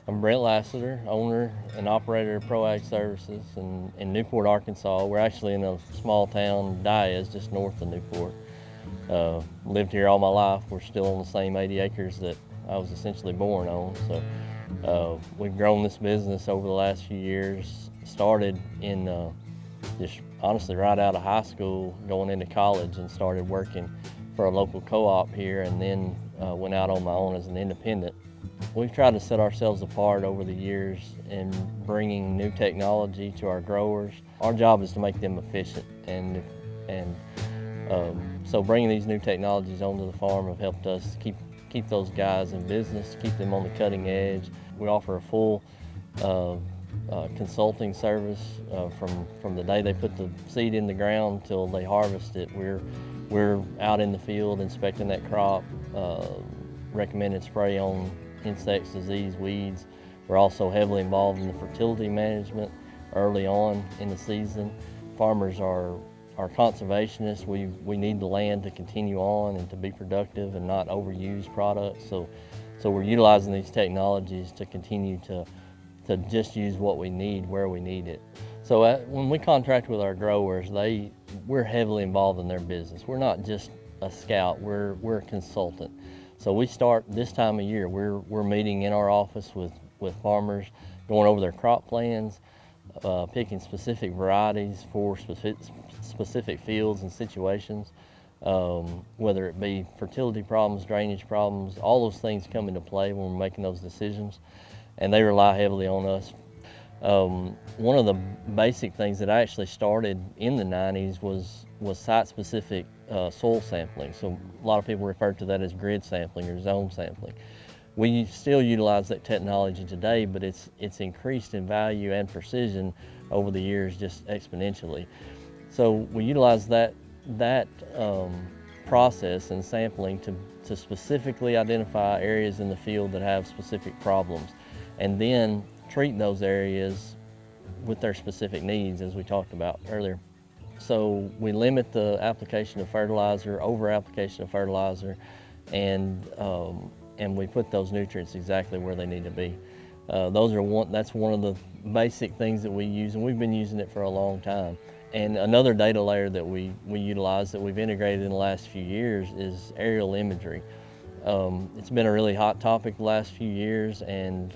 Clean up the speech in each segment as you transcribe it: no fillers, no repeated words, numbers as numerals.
I'm Brent Lassiter, owner and operator of ProAg Services in Newport, Arkansas. We're actually in a small town, Diaz, just north of Newport. Lived here all my life. We're still on the same 80 acres that I was essentially born on. So we've grown this business over the last few years. Started in just honestly right out of high school, going into college, and started working for a local co-op here, and then went out on my own as an independent. We've tried to set ourselves apart over the years in bringing new technology to our growers. Our job is to make them efficient, and so bringing these new technologies onto the farm have helped us keep those guys in business, keep them on the cutting edge. We offer a full consulting service from the day they put the seed in the ground till they harvest it. We're out in the field inspecting that crop, recommended spray on insects, disease, weeds. We're also heavily involved in the fertility management early on in the season. Farmers are conservationists. We need the land to continue on and to be productive and not overuse products. So we're utilizing these technologies to continue to just use what we need where we need it. So when we contract with our growers, we're heavily involved in their business. We're not just a scout, we're a consultant. So we start this time of year, we're meeting in our office with farmers, going over their crop plans, picking specific varieties for specific fields and situations, whether it be fertility problems, drainage problems, all those things come into play when we're making those decisions, and they rely heavily on us. One of the basic things that I actually started in the 90s was site-specific soil sampling. So a lot of people refer to that as grid sampling or zone sampling. We still utilize that technology today, but it's increased in value and precision over the years just exponentially. So we utilize that process and sampling to specifically identify areas in the field that have specific problems, and then treat those areas with their specific needs, as we talked about earlier. So we limit the application of fertilizer, over-application of fertilizer, and we put those nutrients exactly where they need to be. That's one of the basic things that we use, and we've been using it for a long time. And another data layer that we utilize that we've integrated in the last few years is aerial imagery. It's been a really hot topic the last few years, and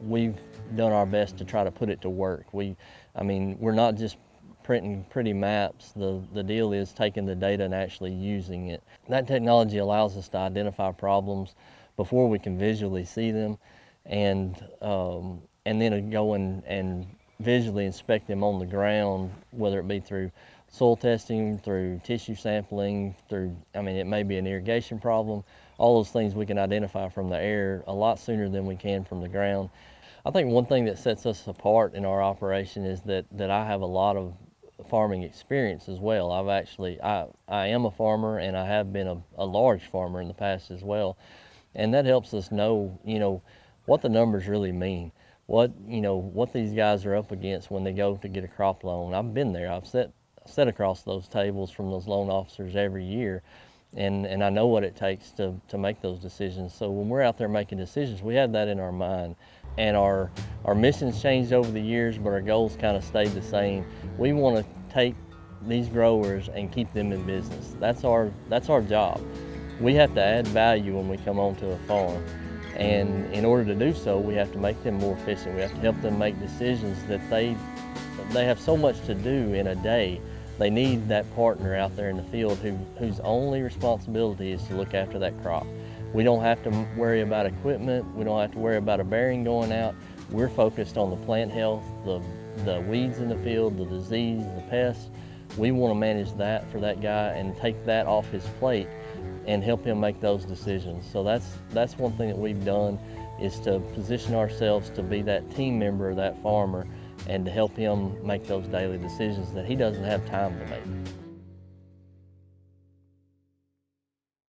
we've done our best to try to put it to work. We're not just printing pretty maps. The deal is taking the data and actually using it. That technology allows us to identify problems before we can visually see them, and then go and visually inspect them on the ground, whether it be through soil testing, through tissue sampling, it may be an irrigation problem. All those things we can identify from the air a lot sooner than we can from the ground. I think one thing that sets us apart in our operation is that I have a lot of farming experience as well. I am a farmer, and I have been a large farmer in the past as well. And that helps us know, what the numbers really mean. What these guys are up against when they go to get a crop loan. I've been there. I've sat across those tables from those loan officers every year, and I know what it takes to make those decisions. So when we're out there making decisions, we have that in our mind. And our mission's changed over the years, but our goals kind of stayed the same. We want to take these growers and keep them in business. That's our job. We have to add value when we come onto a farm. And in order to do so, we have to make them more efficient. We have to help them make decisions that they have so much to do in a day. They need that partner out there in the field whose only responsibility is to look after that crop. We don't have to worry about equipment. We don't have to worry about a bearing going out. We're focused on the plant health, the weeds in the field, the disease, the pests. We want to manage that for that guy and take that off his plate and help him make those decisions. So that's one thing that we've done, is to position ourselves to be that team member of that farmer and to help him make those daily decisions that he doesn't have time to make.